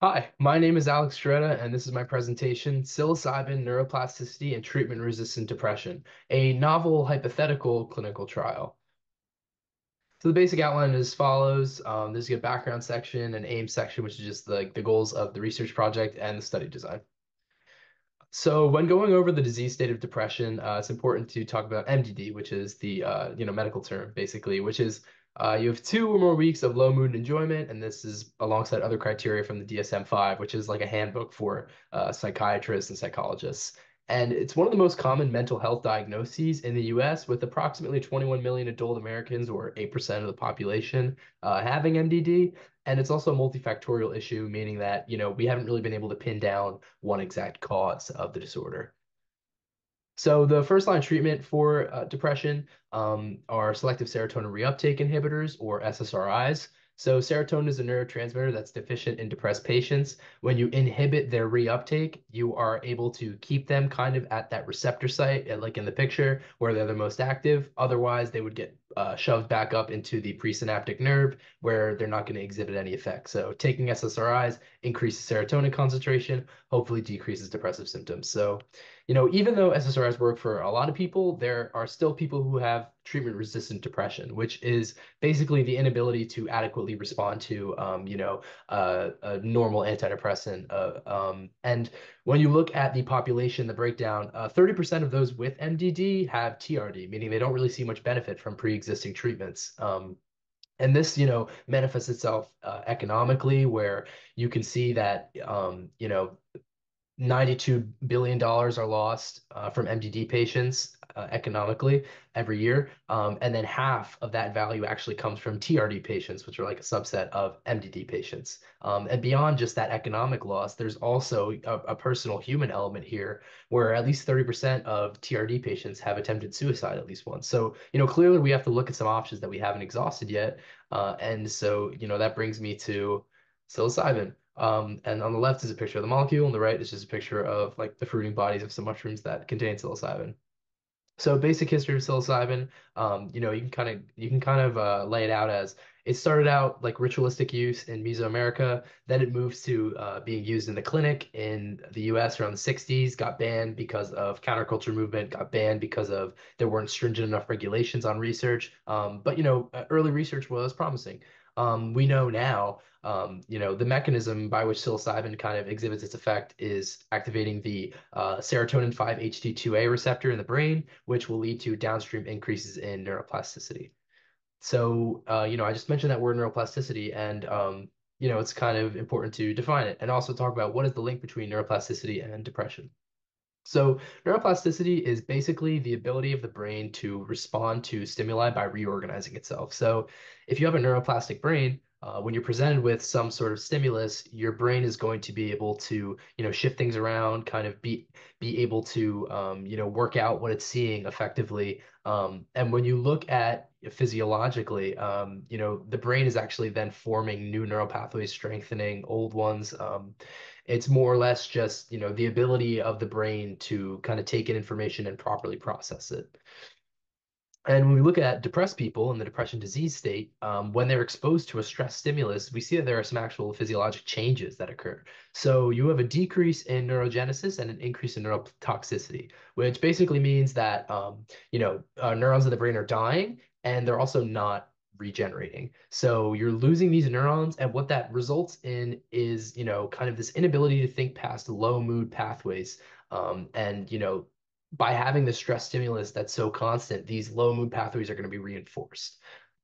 Hi, my name is Alex Giarretta, and this is my presentation, Psilocybin, Neuroplasticity, and Treatment-Resistant Depression, a novel hypothetical clinical trial. So the basic outline is as follows. There's a background section, an aim section, which is just the goals of the research project and the study design. So when going over the disease state of depression, it's important to talk about MDD, which is the medical term basically, which is you have 2 or more weeks of low mood enjoyment, and this is alongside other criteria from the DSM-5, which is like a handbook for psychiatrists and psychologists. And it's one of the most common mental health diagnoses in the US, with approximately 21 million adult Americans, or 8% of the population, having MDD. And it's also a multifactorial issue, meaning that, we haven't really been able to pin down one exact cause of the disorder. So the first line treatment for depression are selective serotonin reuptake inhibitors, or SSRIs. So serotonin is a neurotransmitter that's deficient in depressed patients. When you inhibit their reuptake, you are able to keep them kind of at that receptor site, like in the picture, where they're the most active. Otherwise, they would get shoved back up into the presynaptic nerve, where they're not going to exhibit any effect. So taking SSRIs increases serotonin concentration, hopefully decreases depressive symptoms. So even though SSRIs work for a lot of people, there are still people who have treatment-resistant depression, which is basically the inability to adequately respond to, a normal antidepressant. And when you look at the population, the breakdown, 30% of those with MDD have TRD, meaning they don't really see much benefit from pre-existing treatments. And this, manifests itself economically, where you can see that, $92 billion are lost from MDD patients economically every year. And then half of that value actually comes from TRD patients, which are like a subset of MDD patients. And beyond just that economic loss, there's also a personal human element here, where at least 30% of TRD patients have attempted suicide at least once. So, clearly we have to look at some options that we haven't exhausted yet. And so, that brings me to psilocybin. And on the left is a picture of the molecule, on the right is just a picture of like the fruiting bodies of some mushrooms that contain psilocybin. So basic history of psilocybin, you can kind of lay it out as it started out like ritualistic use in Mesoamerica, then it moves to being used in the clinic in the US around the 60s, got banned because of counterculture movement, got banned because of there weren't stringent enough regulations on research. But early research was promising. We know now, the mechanism by which psilocybin kind of exhibits its effect is activating the serotonin 5-HT2A receptor in the brain, which will lead to downstream increases in neuroplasticity. So, I just mentioned that word neuroplasticity, and it's kind of important to define it and also talk about what is the link between neuroplasticity and depression. So, neuroplasticity is basically the ability of the brain to respond to stimuli by reorganizing itself. So, if you have a neuroplastic brain, when you're presented with some sort of stimulus, your brain is going to be able to, shift things around, kind of be able to, work out what it's seeing effectively. And when you look at physiologically, the brain is actually then forming new neural pathways, strengthening old ones. It's more or less just, the ability of the brain to kind of take in information and properly process it. And when we look at depressed people in the depression disease state, when they're exposed to a stress stimulus, we see that there are some actual physiologic changes that occur. So you have a decrease in neurogenesis and an increase in neurotoxicity, which basically means that neurons in the brain are dying, and they're also not regenerating. So you're losing these neurons, and what that results in is, kind of this inability to think past low mood pathways. And by having the stress stimulus that's so constant, these low mood pathways are going to be reinforced.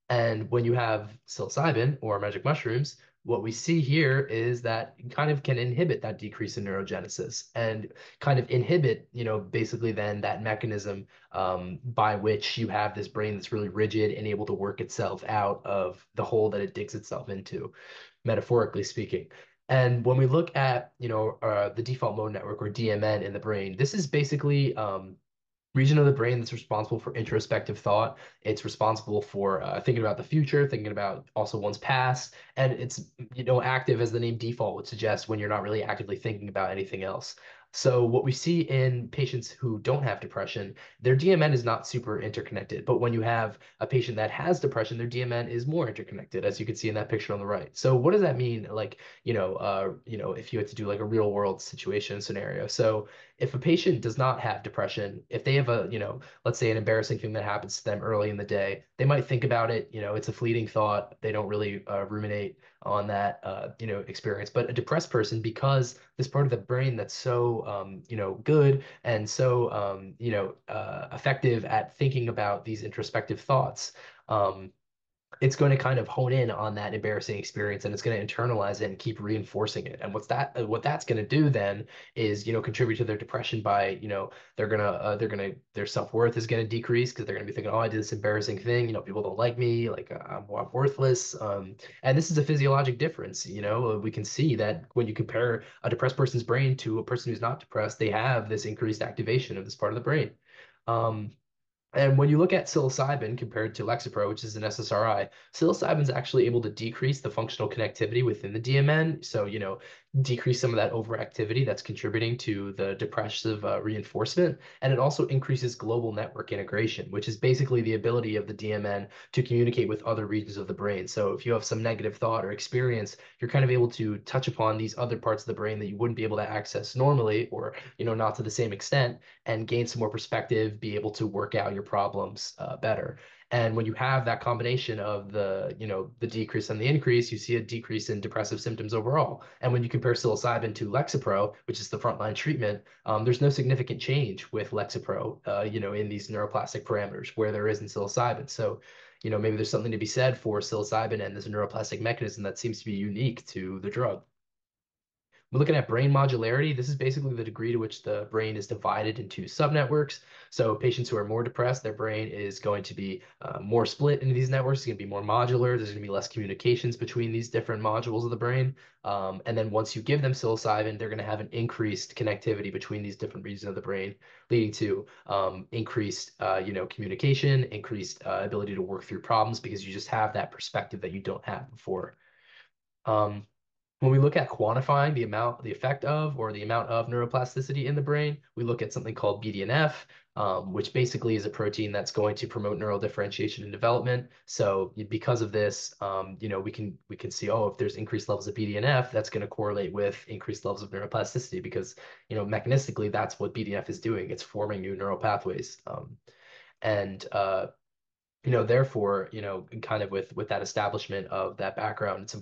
And when you have psilocybin or magic mushrooms, what we see here is that it kind of can inhibit that decrease in neurogenesis and kind of inhibit, basically then that mechanism by which you have this brain that's really rigid and able to work itself out of the hole that it digs itself into, metaphorically speaking. And when we look at, the default mode network, or DMN, in the brain, this is basically region of the brain that's responsible for introspective thought. It's responsible for thinking about the future, thinking about also one's past, and it's active, as the name default would suggest, when you're not really actively thinking about anything else. So what we see in patients who don't have depression, their DMN is not super interconnected. But when you have a patient that has depression, their DMN is more interconnected, as you can see in that picture on the right. So what does that mean? Like, if you had to do like a real world situation scenario. So if a patient does not have depression, if they have let's say an embarrassing thing that happens to them early in the day, they might think about it. It's a fleeting thought. They don't really ruminate on that, experience. But a depressed person, because this part of the brain that's so, good and so, effective at thinking about these introspective thoughts, um, it's going to kind of hone in on that embarrassing experience, and it's going to internalize it and keep reinforcing it. And what that's going to do then is, contribute to their depression by, their self-worth is going to decrease because they're going to be thinking, oh, I did this embarrassing thing, people don't like me, like I'm worthless. And this is a physiologic difference. We can see that when you compare a depressed person's brain to a person who's not depressed, they have this increased activation of this part of the brain. Um, and when you look at psilocybin compared to Lexapro, which is an SSRI, psilocybin is actually able to decrease the functional connectivity within the DMN. So, decrease some of that overactivity that's contributing to the depressive reinforcement. And it also increases global network integration, which is basically the ability of the DMN to communicate with other regions of the brain. So if you have some negative thought or experience, you're kind of able to touch upon these other parts of the brain that you wouldn't be able to access normally, or, not to the same extent, and gain some more perspective, be able to work out your problems better. And when you have that combination of the decrease and the increase, you see a decrease in depressive symptoms overall. And when you compare psilocybin to Lexapro, which is the frontline treatment, there's no significant change with Lexapro, in these neuroplastic parameters where there is in psilocybin. So, maybe there's something to be said for psilocybin and this neuroplastic mechanism that seems to be unique to the drug. We're looking at brain modularity. This is basically the degree to which the brain is divided into subnetworks. So patients who are more depressed, their brain is going to be more split into these networks. It's going to be more modular. There's going to be less communications between these different modules of the brain. And then once you give them psilocybin, they're going to have an increased connectivity between these different regions of the brain, leading to increased, communication, increased ability to work through problems because you just have that perspective that you don't have before. Um, when we look at quantifying the effect of, or the amount of neuroplasticity in the brain, we look at something called BDNF, which basically is a protein that's going to promote neural differentiation and development. So because of this, we can see, oh, if there's increased levels of BDNF, that's going to correlate with increased levels of neuroplasticity because, mechanistically, that's what BDNF is doing. It's forming new neural pathways. And therefore, kind of with that establishment of that background,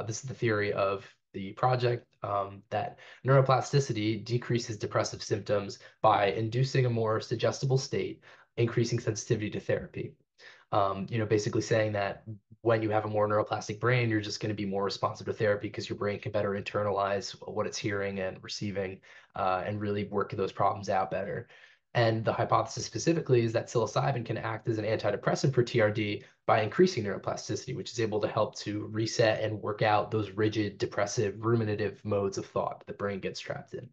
this is the theory of the project, that neuroplasticity decreases depressive symptoms by inducing a more suggestible state, increasing sensitivity to therapy. Basically saying that when you have a more neuroplastic brain, you're just going to be more responsive to therapy because your brain can better internalize what it's hearing and receiving, and really work those problems out better. And the hypothesis specifically is that psilocybin can act as an antidepressant for TRD by increasing neuroplasticity, which is able to help to reset and work out those rigid, depressive, ruminative modes of thought the brain gets trapped in.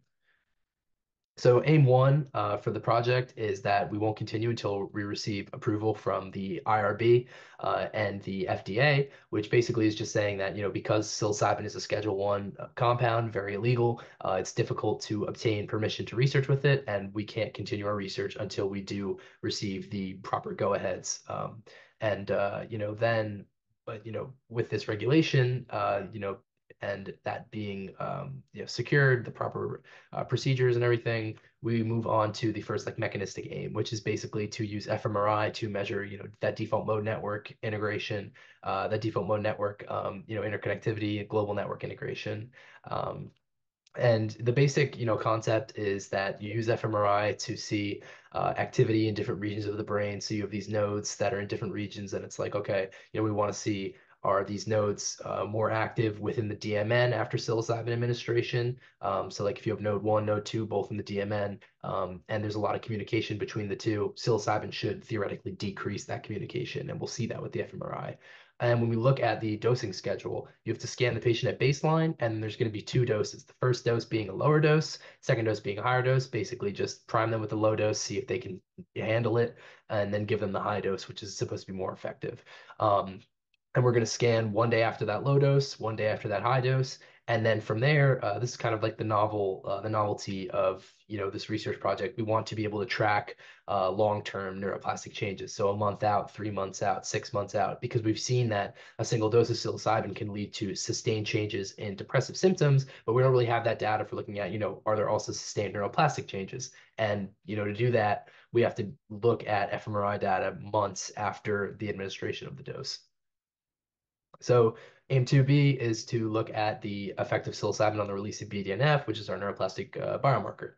So aim one for the project is that we won't continue until we receive approval from the IRB and the FDA, which basically is just saying that, because psilocybin is a Schedule One compound, very illegal, it's difficult to obtain permission to research with it, and we can't continue our research until we do receive the proper go-aheads. And then, but with this regulation, and that being secured, the proper procedures and everything, we move on to the first like mechanistic aim, which is basically to use fMRI to measure, that default mode network integration, that default mode network, interconnectivity, global network integration. And the basic, concept is that you use fMRI to see activity in different regions of the brain. So you have these nodes that are in different regions, and it's like, okay, we want to see, are these nodes more active within the DMN after psilocybin administration? So like if you have node one, node two, both in the DMN, and there's a lot of communication between the two, psilocybin should theoretically decrease that communication, and we'll see that with the fMRI. And when we look at the dosing schedule, you have to scan the patient at baseline, and there's going to be two doses. The first dose being a lower dose, second dose being a higher dose. Basically, just prime them with the low dose, see if they can handle it, and then give them the high dose, which is supposed to be more effective. And we're going to scan one day after that low dose, one day after that high dose, And then from there, this is kind of like the novelty of this research project. We want to be able to track long-term neuroplastic changes, so a month out, 3 months out, 6 months out, because we've seen that a single dose of psilocybin can lead to sustained changes in depressive symptoms, but we don't really have that data for looking at, are there also sustained neuroplastic changes? And to do that, we have to look at fMRI data months after the administration of the dose. So aim 2B is to look at the effect of psilocybin on the release of BDNF, which is our neuroplastic biomarker.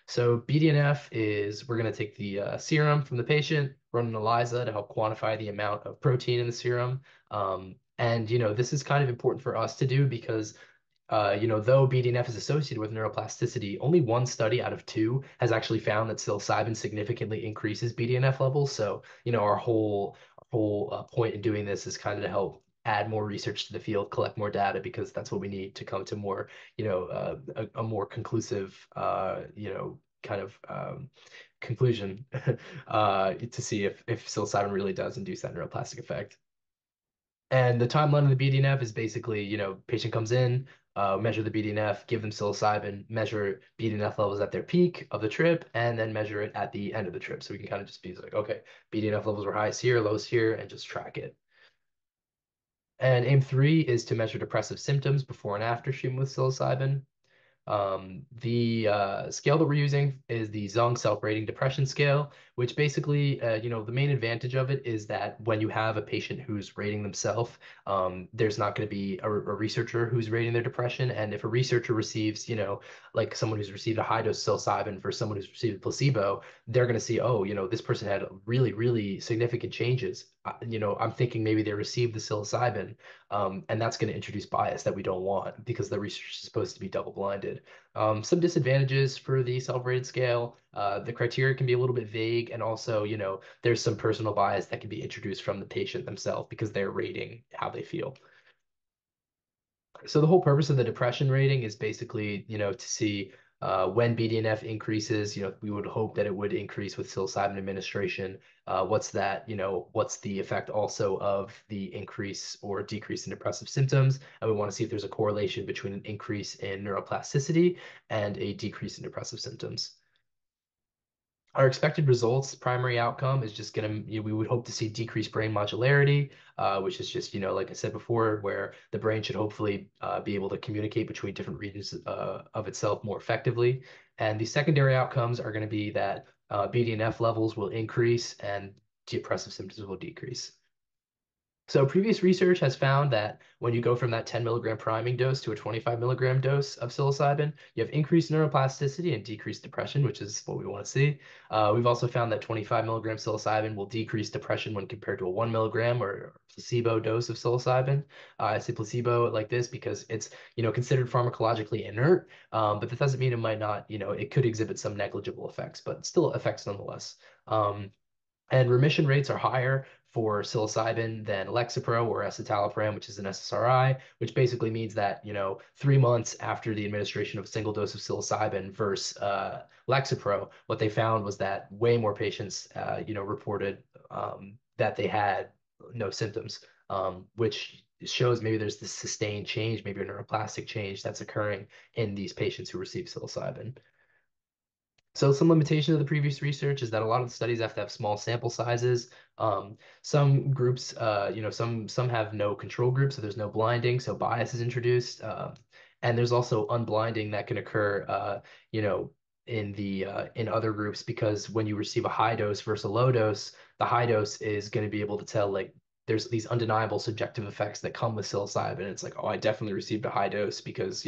So BDNF is, we're going to take the serum from the patient, run an ELISA to help quantify the amount of protein in the serum. And this is kind of important for us to do because though BDNF is associated with neuroplasticity, only one study out of two has actually found that psilocybin significantly increases BDNF levels. So, our whole point in doing this is kind of to help add more research to the field, collect more data, because that's what we need to come to more, a more conclusive, kind of conclusion to see if psilocybin really does induce that neuroplastic effect. And the timeline of the BDNF is basically, patient comes in, measure the BDNF, give them psilocybin, measure BDNF levels at their peak of the trip, and then measure it at the end of the trip. So we can kind of just be like, okay, BDNF levels were highest here, lowest here, and just track it. And aim three is to measure depressive symptoms before and after treatment with psilocybin. The scale that we're using is the Zung Self-Rating Depression Scale, which basically, the main advantage of it is that when you have a patient who's rating themselves, there's not going to be a researcher who's rating their depression. And if a researcher receives, like someone who's received a high dose of psilocybin for someone who's received a placebo, they're going to see, oh, this person had really, really significant changes. I'm thinking maybe they received the psilocybin, and that's going to introduce bias that we don't want because the research is supposed to be double blinded. Some disadvantages for the self-rated scale. The criteria can be a little bit vague, and also, there's some personal bias that can be introduced from the patient themselves because they're rating how they feel. So the whole purpose of the depression rating is basically, to see when BDNF increases, we would hope that it would increase with psilocybin administration. What's the effect also of the increase or decrease in depressive symptoms? And we want to see if there's a correlation between an increase in neuroplasticity and a decrease in depressive symptoms. Our expected results, primary outcome is just going to, we would hope to see decreased brain modularity, which is just, like I said before, where the brain should hopefully be able to communicate between different regions of itself more effectively. And the secondary outcomes are going to be that BDNF levels will increase and depressive symptoms will decrease. So previous research has found that when you go from that 10 milligram priming dose to a 25 milligram dose of psilocybin, you have increased neuroplasticity and decreased depression, which is what we want to see. We've also found that 25 milligram psilocybin will decrease depression when compared to a 1 milligram or placebo dose of psilocybin. I say placebo like this because it's, considered pharmacologically inert, but that doesn't mean it might not, it could exhibit some negligible effects, but still effects nonetheless. And remission rates are higher for psilocybin than Lexapro or escitalopram, which is an SSRI, which basically means that, 3 months after the administration of a single dose of psilocybin versus Lexapro, what they found was that way more patients, reported that they had no symptoms, which shows maybe there's this sustained change, maybe a neuroplastic change that's occurring in these patients who receive psilocybin. So some limitation of the previous research is that a lot of the studies have to have small sample sizes. Some groups, some have no control group, so there's no blinding, so bias is introduced. And there's also unblinding that can occur, in other groups because when you receive a high dose versus a low dose, the high dose is going to be able to tell like there's these undeniable subjective effects that come with psilocybin. It's like, oh, I definitely received a high dose because,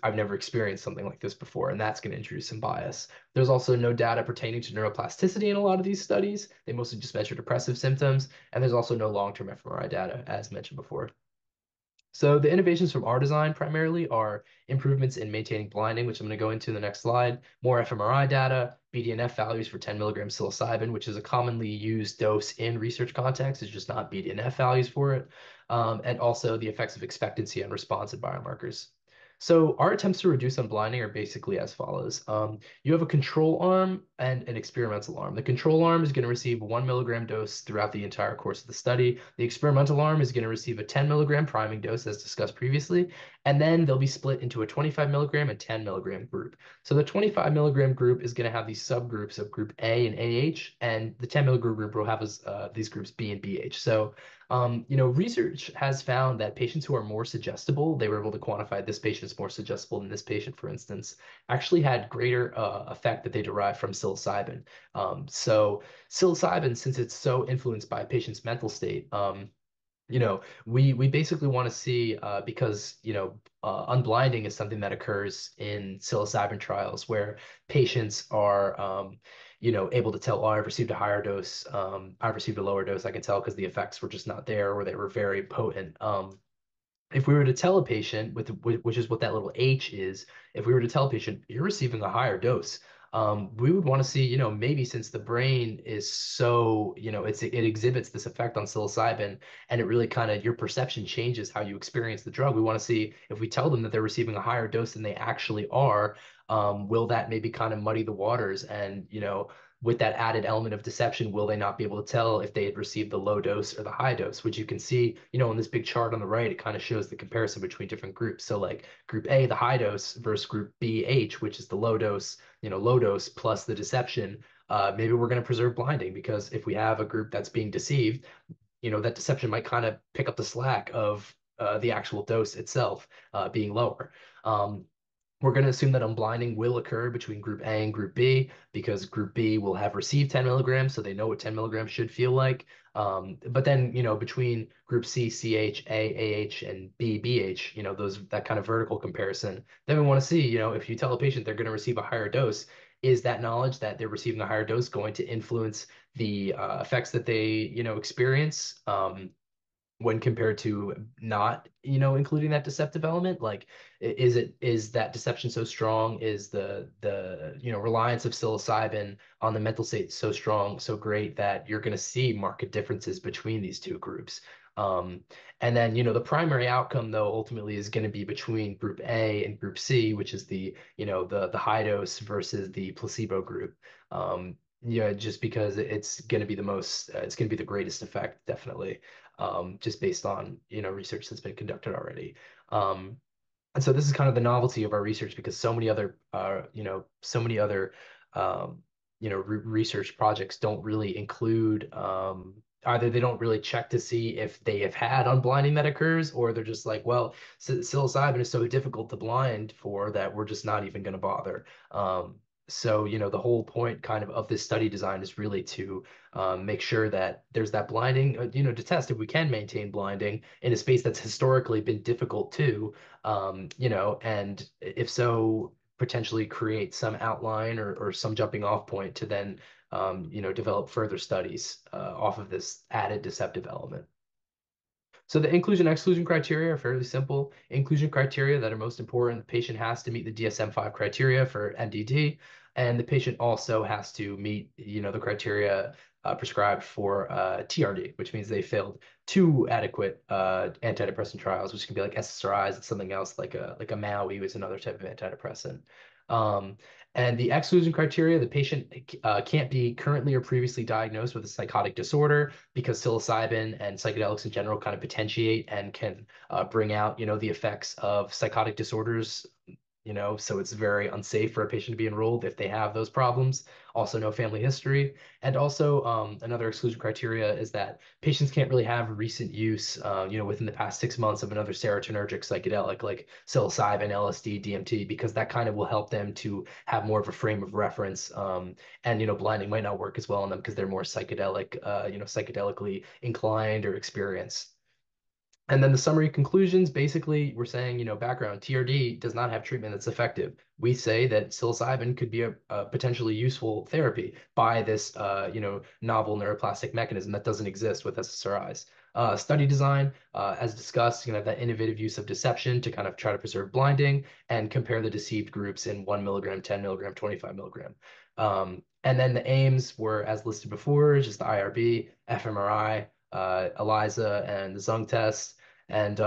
I've never experienced something like this before, and that's going to introduce some bias. There's also no data pertaining to neuroplasticity in a lot of these studies. They mostly just measure depressive symptoms, and there's also no long-term fMRI data, as mentioned before. So the innovations from our design primarily are improvements in maintaining blinding, which I'm going to go into in the next slide, more fMRI data, BDNF values for 10 milligrams psilocybin, which is a commonly used dose in research context. It's just not BDNF values for it, and also the effects of expectancy on responsive biomarkers. So our attempts to reduce unblinding are basically as follows. You have a control arm and an experimental arm. The control arm is going to receive 1 milligram dose throughout the entire course of the study. The experimental arm is going to receive a 10 milligram priming dose, as discussed previously, and then they'll be split into a 25 milligram and 10 milligram group. So the 25 milligram group is going to have these subgroups of group A and AH, and the 10 milligram group will have these groups B and BH. So research has found that patients who are more suggestible, they were able to quantify this patient is more suggestible than this patient, for instance, actually had greater effect that they derived from psilocybin. So psilocybin, since it's so influenced by a patient's mental state, we basically want to see because unblinding is something that occurs in psilocybin trials where patients are able to tell, oh, I've received a higher dose, I've received a lower dose. I can tell because the effects were just not there or they were very potent. If we were to tell a patient which is what that little H is, if we were to tell a patient you're receiving a higher dose, we would want to see, maybe since the brain is so, it exhibits this effect on psilocybin and it really kind of your perception changes how you experience the drug. We want to see if we tell them that they're receiving a higher dose than they actually are, will that maybe kind of muddy the waters and, with that added element of deception, will they not be able to tell if they had received the low dose or the high dose, which you can see, in this big chart on the right, it kind of shows the comparison between different groups. So like group A, the high dose versus group B, H, which is the low dose plus the deception. Maybe we're going to preserve blinding because if we have a group that's being deceived, that deception might kind of pick up the slack of the actual dose itself being lower. We're going to assume that unblinding will occur between group A and group B because group B will have received 10 milligrams, so they know what 10 milligrams should feel like. But then, between group C, CH, A, AH, and B, BH, that kind of vertical comparison, then we want to see, if you tell a patient they're going to receive a higher dose, is that knowledge that they're receiving a higher dose going to influence the effects that they, experience? When compared to not, including that deceptive element? Like, is that deception so strong? Is the reliance of psilocybin on the mental state so strong, so great that you're going to see marked differences between these two groups? Um, and then, the primary outcome though ultimately is going to be between group A and group C, which is the high dose versus the placebo group. Yeah, just because it's going to be it's going to be the greatest effect, definitely, just based on research that's been conducted already. Um, and so this is kind of the novelty of our research because so many other research projects don't really include either they don't really check to see if they have had unblinding that occurs, or they're just like, well, psilocybin is so difficult to blind for that we're just not even going to bother. So, the whole point kind of this study design is really to make sure that there's that blinding, to test if we can maintain blinding in a space that's historically been difficult too, and if so, potentially create some outline or some jumping off point to then, develop further studies off of this added deceptive element. So the inclusion exclusion criteria are fairly simple. Inclusion criteria that are most important, the patient has to meet the DSM-5 criteria for MDD, and the patient also has to meet, the criteria prescribed for TRD, which means they failed two adequate antidepressant trials, which can be like SSRIs and something else like a MAOI, which is another type of antidepressant. Um, and the exclusion criteria, the patient can't be currently or previously diagnosed with a psychotic disorder because psilocybin and psychedelics in general kind of potentiate and can bring out, the effects of psychotic disorders, so it's very unsafe for a patient to be enrolled if they have those problems. Also, no family history. And also, another exclusion criteria is that patients can't really have recent use, within the past 6 months of another serotonergic psychedelic like psilocybin, LSD, DMT, because that kind of will help them to have more of a frame of reference. And, blinding might not work as well on them because they're more psychedelically inclined or experienced. And then the summary conclusions, basically, we're saying, background, TRD does not have treatment that's effective. We say that psilocybin could be a potentially useful therapy by this, novel neuroplastic mechanism that doesn't exist with SSRIs. Study design, as discussed, that innovative use of deception to kind of try to preserve blinding and compare the deceived groups in 1 milligram, 10 milligram, 25 milligram. And then the aims were, as listed before, just the IRB, fMRI, ELISA, and the Zung test. And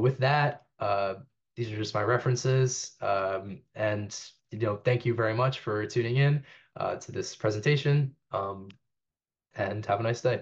with that, These are just my references. And thank you very much for tuning in to this presentation. And have a nice day.